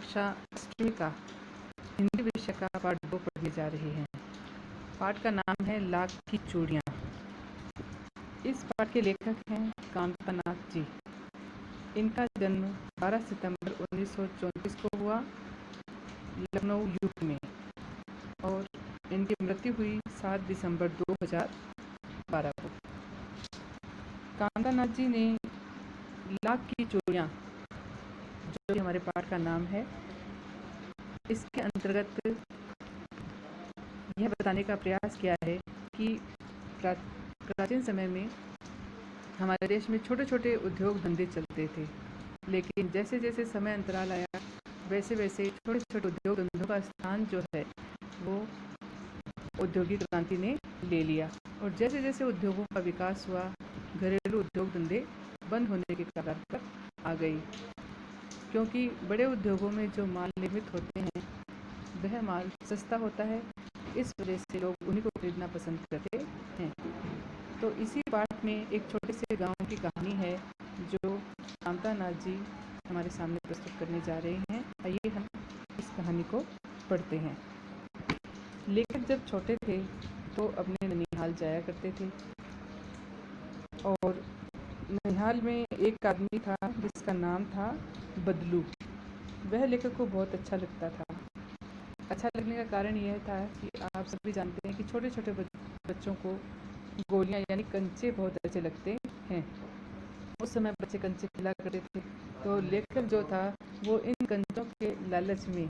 कक्षा अष्टवीं का हिंदी विषय का पाठ 2 पढ़ने जा रहे हैं। पाठ का नाम है लाख की चूड़ियाँ। इस पाठ के लेखक हैं कांतानाथ जी। इनका जन्म 12 सितंबर 1934 को हुआ लखनऊ यूपी में और इनकी मृत्यु हुई 7 दिसंबर 2012 को। कांतानाथ जी ने लाख की चूड़ियाँ, जो हमारे पाठ का नाम है, इसके अंतर्गत यह बताने का प्रयास किया है कि प्राचीन समय में हमारे देश में छोटे छोटे उद्योग धंधे चलते थे, लेकिन जैसे जैसे समय अंतराल आया वैसे वैसे छोटे छोटे उद्योग धंधों का स्थान जो है वो औद्योगिक क्रांति ने ले लिया और जैसे जैसे उद्योगों का विकास हुआ घरेलू उद्योग धंधे बंद होने के कगार पर आ गई, क्योंकि बड़े उद्योगों में जो माल निर्मित होते हैं वह माल सस्ता होता है। इस वजह से लोग उन्हीं को खरीदना पसंद करते हैं। तो इसी पाठ में एक छोटे से गांव की कहानी है जो कांतानाथ जी हमारे सामने प्रस्तुत करने जा रहे हैं। आइए हम इस कहानी को पढ़ते हैं। लेखक जब छोटे थे तो अपने ननिहाल जाया करते थे और ननिहाल में एक आदमी था जिसका नाम था बदलू। वह लेखक को बहुत अच्छा लगता था। अच्छा लगने का कारण यह था कि आप सभी जानते हैं कि छोटे छोटे बच्चों को गोलियां यानी कंचे बहुत अच्छे लगते हैं। उस समय बच्चे कंचे खिला करते थे, तो लेखक जो था वो इन कंचों के लालच में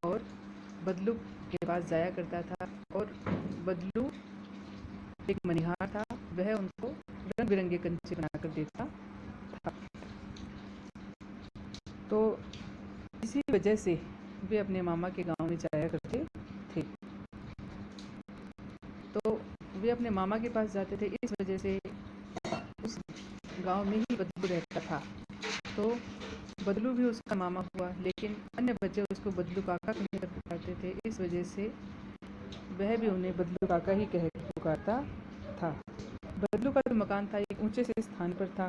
और बदलू के पास जाया करता था और बदलू एक मनिहार था, वह उनको रंग बिरंगे कंचे बनाकर देता था। तो इसी वजह से वे अपने मामा के गांव में जाया करते थे। तो वे अपने मामा के पास जाते थे, इस वजह से उस गांव में ही बदलू रहता था। तो बदलू भी उसका मामा हुआ, लेकिन अन्य बच्चे उसको बदलू काका कहकर पुकारते थे, इस वजह से वह भी उन्हें बदलू काका ही कह पुकारता था। बदलू का जो मकान था एक ऊंचे से स्थान पर था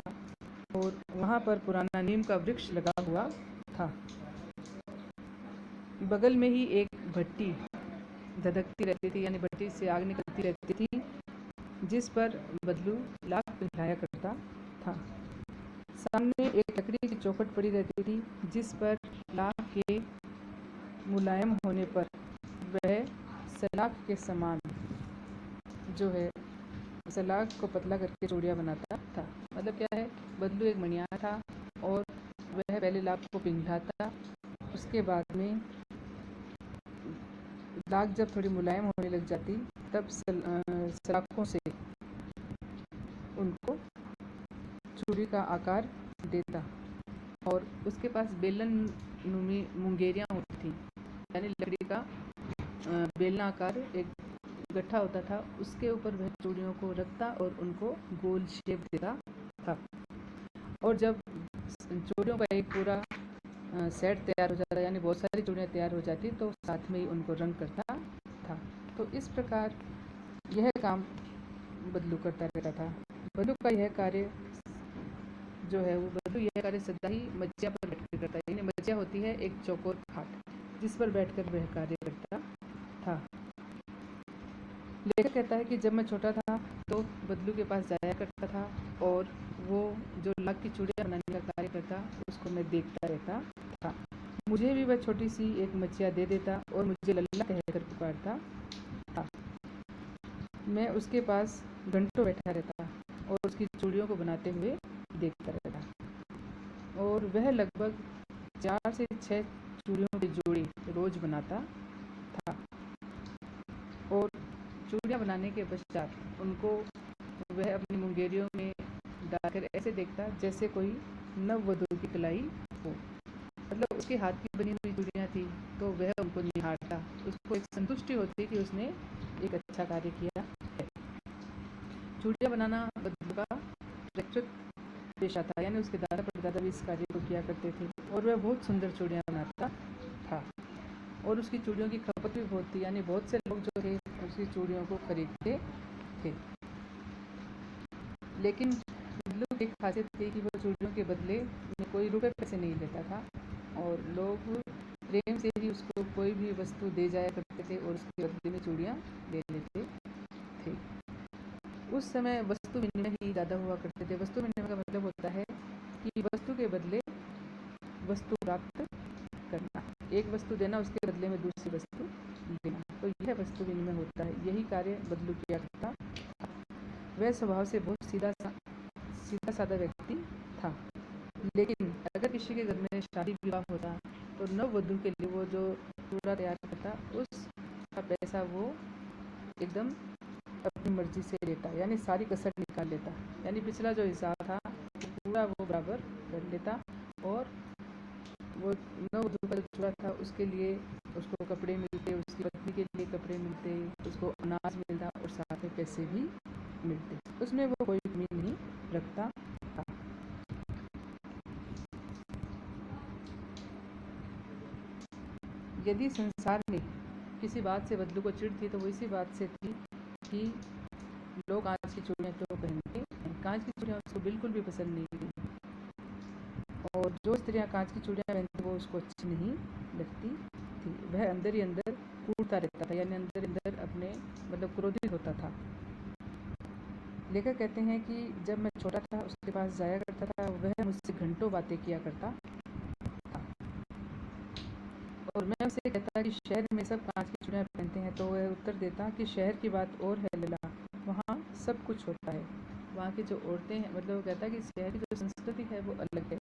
और वहाँ पर पुराना नीम का वृक्ष लगा हुआ था। बगल में ही एक भट्टी धधकती रहती थी, यानी भट्टी से आग निकलती रहती थी, जिस पर बदलू लाख पिघलाया करता था। सामने एक लकड़ी की चौखट पड़ी रहती थी, जिस पर लाख के मुलायम होने पर वह सलाख के समान जो है सलाख को पतला करके चूड़ियाँ बनाता था। मतलब क्या है, बदलू एक मणियार था और वह पहले लाख को पिघलाता, उसके बाद में लाख जब थोड़ी मुलायम होने लग जाती तब सलाखों से उनको चूड़ी का आकार देता और उसके पास बेलन नुमी मुंगेरियाँ होती थी, यानी लकड़ी का बेलना आकार एक गट्ठा होता था, उसके ऊपर वह चूड़ियों को रखता और उनको गोल शेप देता था। और जब चूड़ियों का एक पूरा सेट तैयार हो जाता, यानी बहुत सारी चूड़ियाँ तैयार हो जाती, तो साथ में ही उनको रंग करता था। तो इस प्रकार यह काम बदलू करता रहता था। बदलू का यह कार्य जो है वो बदलू यह कार्य सदा ही मज्जिया पर बैठकर करता है, यानी मज्जिया होती है एक चौकोर खाट, जिस पर बैठकर वह कार्य करता था। लेखक कहता है कि जब मैं छोटा था तो बदलू के पास जाया करता था और वो जो लाख की चूड़ियाँ बनाने का कार्य करता उसको मैं देखता रहता था। मुझे भी वह छोटी सी एक मच्छिया दे देता और मुझे लल्ला कहकर पुकारता था। मैं उसके पास घंटों बैठा रहता और उसकी चूड़ियों को बनाते हुए देखता रहता और वह लगभग 4 से 6 चूड़ियों की जोड़ी रोज बनाता था और चूड़ियाँ बनाने के पश्चात उनको वह अपनी मुंगेरियों में डालकर ऐसे देखता जैसे कोई नववधू की कलाई हो। मतलब उसके हाथ की बनी हुई चूड़ियाँ थी तो वह उनको निहारता, उसको एक संतुष्टि होती कि उसने एक अच्छा कार्य किया है। चूड़ियाँ बनाना बदलू का प्रकृत पेशा था, यानी उसके दादा परदादा भी इस कार्य को किया करते थे और वह बहुत सुंदर चूड़ियाँ बनाता था और उसकी चूड़ियों की खपत भी बहुत थी, यानी बहुत से लोग जो थे उसकी चूड़ियों को खरीदते थे। लेकिन बदलू की खासियत थी कि वो चूड़ियों के बदले में कोई रुपए पैसे नहीं लेता था और लोग प्रेम से ही उसको कोई भी वस्तु दे जाया करते थे और उसके बदले में चूड़ियाँ ले लेते थे। उस समय वस्तु विनिमय ही ज़्यादा हुआ करते थे। वस्तु विनिमय का मतलब होता है कि वस्तु के बदले वस्तु प्राप्त करना, एक वस्तु देना, उसके बदले में दूसरी वस्तु लेना, तो यह वस्तु विनिमय होता है। यही कार्य बदलू किया करता। वह स्वभाव से बहुत सीधा साधा व्यक्ति था, लेकिन अगर किसी के घर में शादी विवाह होता तो नव वधू के लिए वो जो चूड़ा तैयार करता, उसका पैसा वो एकदम अपनी मर्जी से लेता, यानी सारी कसर निकाल लेता, यानी पिछला जो हिसाब था पूरा वो बराबर कर लेता। और वो नववधू का जो चूड़ा था उसके लिए उसको कपड़े मिलते, उसकी पत्नी के लिए कपड़े मिलते, उसको अनाज मिलता और साथ में पैसे भी मिलते। उसमें वो कोई कमी नहीं रखता था। यदि संसार में किसी बात से बदलू को चिढ़ थी तो वो इसी बात से थी कि लोग कांच की चूड़ियाँ क्यों पहनते हैं। कांच की चूड़ियाँ उसको बिल्कुल भी पसंद नहीं थी, और जो स्त्रियाँ कांच की चूड़ियाँ पहनती वो उसको अच्छी नहीं लगती थी। वह अंदर ही अंदर कूदता रहता था, यानी अंदर अंदर अपने मतलब क्रोधित होता था। लेखक कहते हैं कि जब मैं छोटा था उसके पास जाया करता था, वह मुझसे घंटों बातें किया करता था, और मैं उसे कहता कि शहर में सब कांच की चूड़ियाँ पहनते हैं, तो वह उत्तर देता कि शहर की बात और है लला, वहाँ सब कुछ होता है। वहाँ की जो औरतें हैं, मतलब वो कहता है कि शहर की जो संस्कृति है वो अलग है,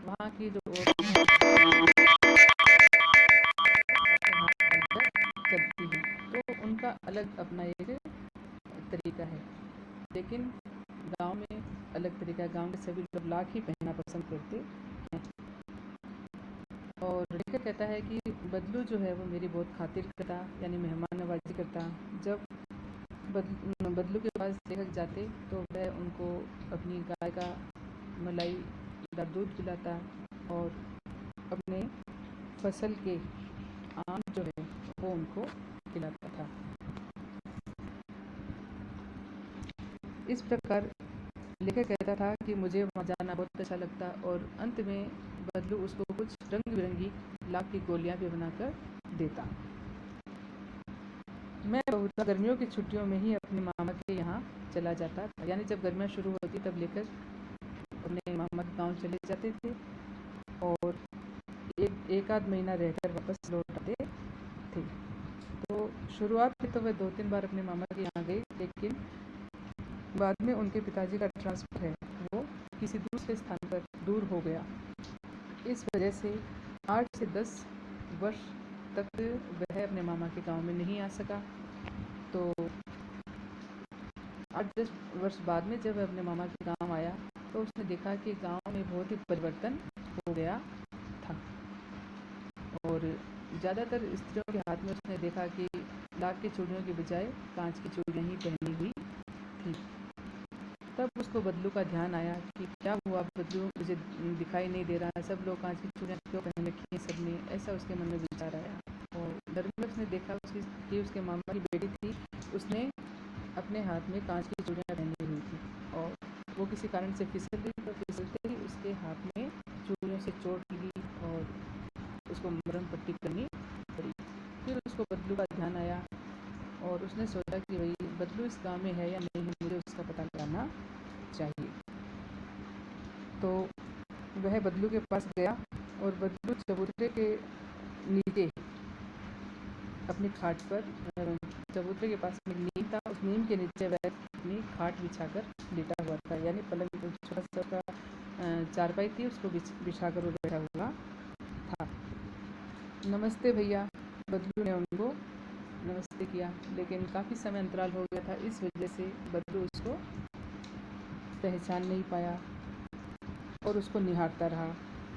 वहाँ की जो औरतें हैं चलती हैं, तो उनका अलग अपना एक तरीका है, लेकिन गांव में अलग तरीका है। गांव के सभी लोग लाख ही पहनना पसंद करते हैं। और लेखक कहता है कि बदलू जो है वो मेरी बहुत खातिर करता, यानी मेहमान नवाजी करता। जब बदलू के पास लेखक जाते तो वह उनको अपनी गाय का मलाई दूध पिलाता और अपने फसल के आम जो है वो उनको खिलाता था। इस प्रकार लेखक कहता था कि मुझे वहाँ जाना बहुत अच्छा लगता, और अंत में बदलू उसको कुछ रंग बिरंगी लाख की गोलियाँ भी बनाकर देता। मैं बहुत गर्मियों की छुट्टियों में ही अपने मामा के यहाँ चला जाता था, यानी जब गर्मियाँ शुरू होती तब लेकर अपने मामा के गाँव चले जाते थे और एक आध महीना रहकर वापस लौट आते थे। तो शुरुआत में तो वह 2-3 बार अपने मामा के यहाँ गए, लेकिन बाद में उनके पिताजी का ट्रांसफ़र है वो किसी दूसरे स्थान पर दूर हो गया। इस वजह से 8 से 10 वर्ष तक वह अपने मामा के गांव में नहीं आ सका। तो 8-10 वर्ष बाद में जब वह अपने मामा के गांव आया तो उसने देखा कि गांव में बहुत ही परिवर्तन हो गया था, और ज़्यादातर स्त्रियों के हाथ में उसने देखा कि लाख की चूड़ियों के बजाय कांच की चूड़ियाँ ही पहनी हुई थी। तब उसको बदलू का ध्यान आया कि क्या हुआ बदलू, मुझे दिखाई नहीं दे रहा है, सब लोग कांच की चूड़ियाँ क्यों पहन रखी हैं सबने, ऐसा उसके मन में विचार आया। और धर्मलक्ष्य ने देखा कि उसके मामा की बेटी थी, उसने अपने हाथ में कांच की चूड़ियाँ पहनी हुई थी और वो किसी कारण से फिसल गई, तो फिसलते ही उसके हाथ में चूड़ियों से चोट लगी और उसको मरहम पट्टी करनी पड़ी। फिर उसको बदलू का ध्यान आया और उसने सोचा कि भाई बदलू इस गांव में है या नहीं है, मुझे उसका पता लगाना चाहिए। तो वह बदलू के पास गया और बदलू चबूतरे के नीचे अपनी खाट पर, चबूतरे के पास में नीम था, उस नीम के नीचे वह अपनी खाट बिछाकर लेटा हुआ था, यानी पलंग छोटा सा का चारपाई थी उसको बिछाकर वो बैठा हुआ था। नमस्ते भैया, बदलू ने उनको नमस्ते किया, लेकिन काफ़ी समय अंतराल हो गया था, इस वजह से बदलू उसको पहचान नहीं पाया और उसको निहारता रहा।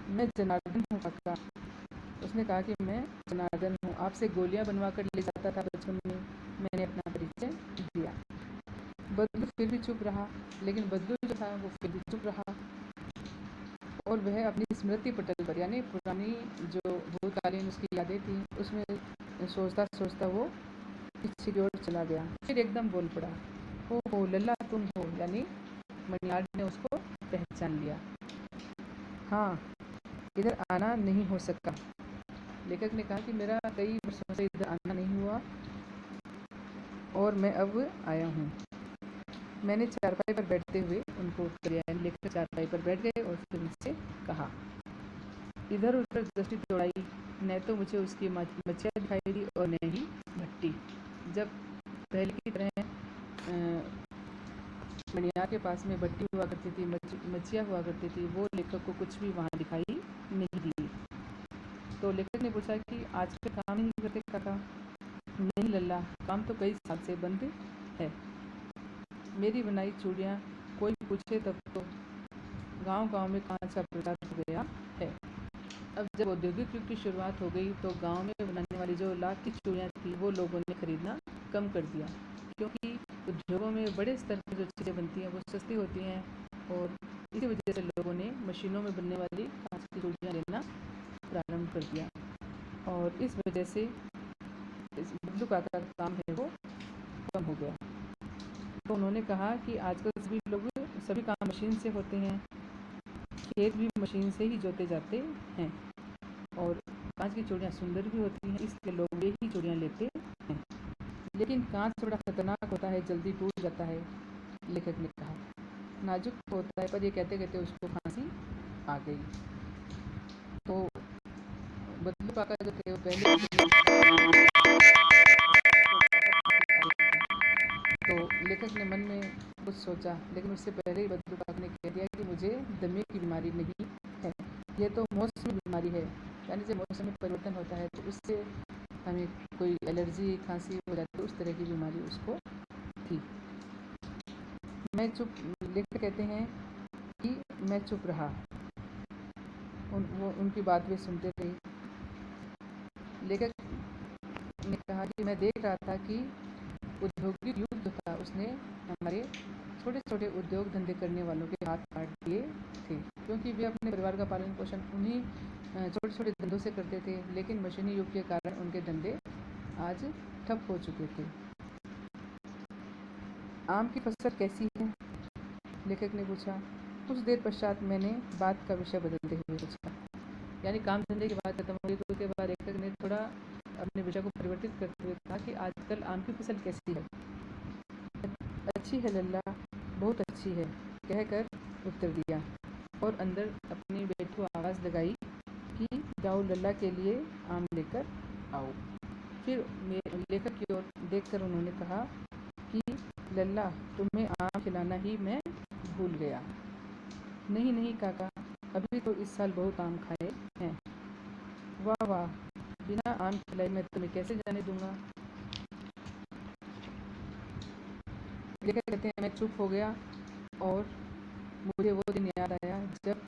मैं जनार्दन हूँ काका, उसने कहा कि मैं जनार्दन हूँ, आपसे गोलियाँ बनवा कर ले जाता था बचपन में, मैंने अपना परिचय दिया। बदलू फिर भी चुप रहा, लेकिन बदलू जो था वो फिर भी चुप रहा और वह अपनी स्मृति पटल पर, यानी पुरानी जो भूतकालीन उसकी यादें थी उसमें सोचता सोचता वो पीछे की ओर चला गया। फिर एकदम बोल पड़ा, हो लल्ला तुम हो, यानी मणियार ने उसको पहचान लिया। हाँ, इधर आना नहीं हो सका, लेखक ने कहा कि मेरा कई वर्षों से इधर आना नहीं हुआ और मैं अब आया हूँ। मैंने चारपाई पर बैठते हुए उनको उत्तर दिया। लेखक चारपाई पर बैठ गए और फिर उनसे कहा। इधर उधर दृष्टि दौड़ाई, न तो मुझे उसकी मच्छियाँ दिखाई दी और न ही भट्टी। जब पहले की तरह मणियार के पास में भट्टी हुआ करती थी, मच्छियाँ हुआ करती थी, वो लेखक को कुछ भी वहाँ दिखाई नहीं दी। तो लेखक ने पूछा कि आजकल काम नहीं करते काका? नहीं लल्ला, काम तो कई साल से बंद है। मेरी बनाई चूड़ियाँ कोई पूछे तब तो गांव-गांव में कांच का प्रचार हो गया है। अब जब औद्योगिक युग की शुरुआत हो गई तो गांव में बनाने वाली जो लाख की चूड़ियाँ थी वो लोगों ने खरीदना कम कर दिया, क्योंकि उद्योगों में बड़े स्तर पर जो चीज़ें बनती हैं वो सस्ती होती हैं और इसी वजह से लोगों ने मशीनों में बनने वाली कांच की चूड़ियाँ लेना प्रारंभ कर दिया और इस वजह से इस बबलू काका का काम है वो कम हो गया। तो उन्होंने कहा कि आजकल सभी काम मशीन से होते हैं, खेत भी मशीन से ही जोते जाते हैं और कांच की चूड़ियाँ सुंदर भी होती हैं, इसलिए लोग यही चूड़ियाँ लेते हैं। लेकिन कांच बड़ा खतरनाक होता है, जल्दी टूट जाता है, लेखक ने कहा। नाजुक होता है, पर ये कहते कहते उसको खांसी आ गई। तो बदलू काका जो थे वो पहले तो लेखक ने मन में कुछ सोचा, लेकिन उससे पहले ही बदलू काका ने कह दिया कि मुझे दमे की बीमारी नहीं है, ये तो मौसमी बीमारी है। यानी जब मौसम में परिवर्तन होता है तो उससे हमें कोई एलर्जी खांसी हो जाती है, उस तरह की बीमारी उसको थी। मैं चुप लेखक कहते हैं कि मैं चुप रहा, वो उनकी बात वे सुनते रहे। लेखक ने कहा कि मैं देख रहा था कि औद्योगिक युग जो था उसने हमारे छोटे छोटे उद्योग धंधे करने वालों के हाथ काट दिए थे, क्योंकि वे अपने परिवार का पालन पोषण उन्हीं छोटे छोटे धंधों से करते थे, लेकिन मशीनी युग के कारण उनके धंधे आज ठप हो चुके थे। आम की फसल कैसी है? लेखक ने पूछा। कुछ देर पश्चात मैंने बात का विषय बदलते हुए पूछा। यानी काम धंधे की बात खत्म हो गई तो उसके बाद लेखक ने थोड़ा अपने विषय को परिवर्तित करते हुए कहा कि आजकल आम की फसल कैसी है? अच्छी है लल्ला, बहुत अच्छी है, कहकर उत्तर दिया और अंदर अपनी बेटी को आवाज़ लगाई कि जाओ लल्ला के लिए आम लेकर आओ। फिर लेखक की ओर देखकर उन्होंने कहा कि लल्ला, तुम्हें आम खिलाना ही मैं भूल गया। नहीं नहीं काका, अभी तो इस साल बहुत आम खाए हैं। वाह वाह, बिना आम खिलाए मैं तुम्हें कैसे जाने दूंगा? लेखक कहते हैं मैं चुप हो गया और मुझे वो दिन याद आया जब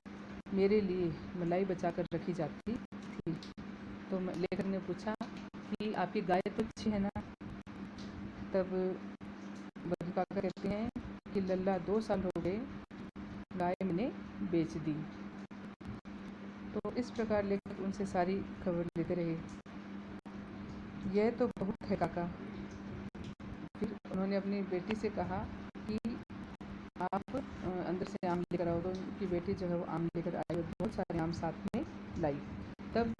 मेरे लिए मलाई बचा कर रखी जाती थी। तो लेखक ने पूछा कि आपकी गाय तो अच्छी है ना? तब बदलू काका कहते हैं कि लल्ला 2 साल हो गए, गाय मैंने बेच दी। तो इस प्रकार लेखक उनसे सारी खबर लेते रहे। यह तो बहुत है काका। फिर उन्होंने अपनी बेटी से कहा कि आप अंदर से आम लेकर आओ। तो उनकी बेटी जो है वो आम लेकर आई और बहुत सारे आम साथ में लाई। तब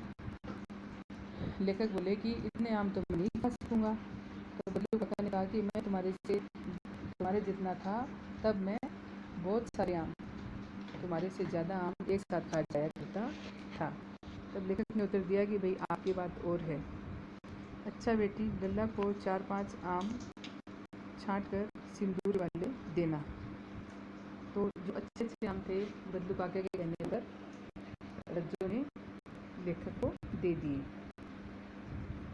लेखक बोले कि इतने आम तो मैं नहीं खा सकूँगा। तो बदलू काका ने कहा कि मैं तुम्हारे जितना था तब मैं बहुत सारे आम, तुम्हारे से ज़्यादा आम एक साथ खा जाया करता था। तब लेखक ने उत्तर दिया कि भाई आपकी बात और है। अच्छा बेटी, लल्ला को 4-5 आम छाँट कर सिंदूर वाले देना। तो जो अच्छे अच्छे आम थे बदलू काका के कहने पर रज्जो ने लेखक को दे दिए।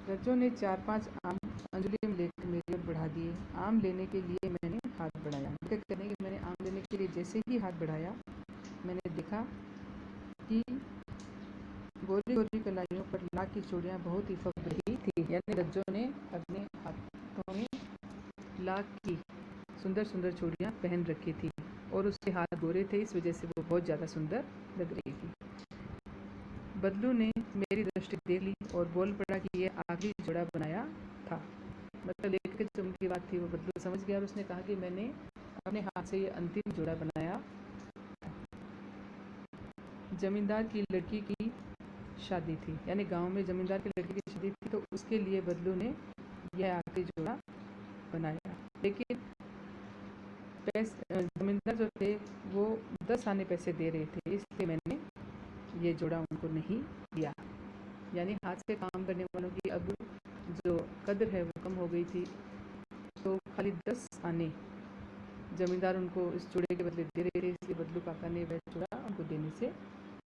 रज्जो ने 4-5 आम अंजलि में लेकर मेरी ओर बढ़ा दिए। आम लेने के लिए मैंने हाथ बढ़ाया। लेखक कहने कि मैंने आम लेने के लिए जैसे ही हाथ बढ़ाया, मैंने देखा कि गोरी गोरी कलाइयों पर लाख की चूड़ियाँ बहुत ही फब रही थी। यानी रज्जो ने अपने हाथों में लाख की सुंदर सुंदर चूड़ियाँ पहन रखी थी और उसके हाथ गोरे थे, इस वजह से वो बहुत ज़्यादा सुंदर लग रही थी। बदलू ने मेरी दृष्टि देख ली और बोल पड़ा कि ये आखिरी जोड़ा बनाया था। मतलब लेखक की जो उनकी बात थी वो बदलू समझ गया और उसने कहा कि मैंने अपने हाथ से ये अंतिम जोड़ा बनाया। जमींदार की लड़की की शादी थी, यानी गांव में जमींदार के लड़के की शादी थी, तो उसके लिए बदलू ने यह आखिरी जोड़ा बनाया। लेकिन जमींदार जो थे वो 10 आने पैसे दे रहे थे, इसलिए मैंने ये जोड़ा उनको नहीं दिया। यानी हाथ से काम करने वालों की अब जो कदर है वो कम हो गई थी, तो खाली 10 आने जमींदार उनको इस जोड़े के बदले दे रहे थे, इसलिए बदलू काका ने वह जोड़ा उनको देने से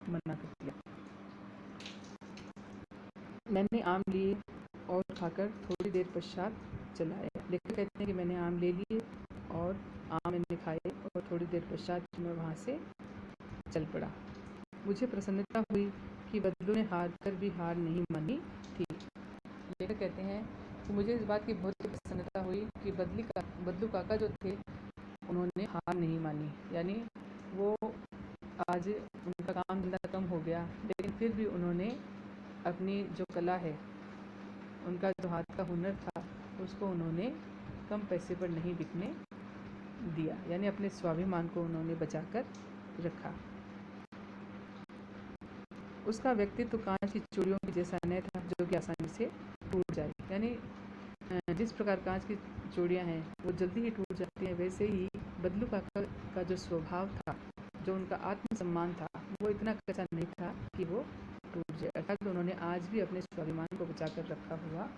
मना कर दिया। मैंने आम लिए और खाकर थोड़ी देर पश्चात चलाए। लेखक कहते हैं कि मैंने आम ले लिए और आम मैंने खाए और थोड़ी देर पश्चात मैं वहाँ से चल पड़ा। मुझे प्रसन्नता हुई कि बदलू ने हार कर भी हार नहीं मानी थी। लेखक कहते हैं कि मुझे इस बात की बहुत प्रसन्नता हुई कि बदलू काका जो थे उन्होंने हार नहीं मानी, यानी वो आज उनका काम धंधा कम हो गया, लेकिन फिर भी उन्होंने अपनी जो कला है, उनका जो हाथ का हुनर था, उसको उन्होंने कम पैसे पर नहीं बिकने दिया, यानी अपने स्वाभिमान को उन्होंने बचाकर रखा। उसका व्यक्तित्व कांच की चूड़ियों की जैसा न था जो कि आसानी से टूट जाए, यानी जिस प्रकार कांच की चूड़ियाँ हैं वो जल्दी ही टूट जाती हैं, वैसे ही बदलू काका का जो स्वभाव था, जो उनका आत्मसम्मान था, वो इतना कच्चा नहीं था कि वो टूट जाए। अर्थात उन्होंने आज भी अपने स्वाभिमान को बचाकर रखा हुआ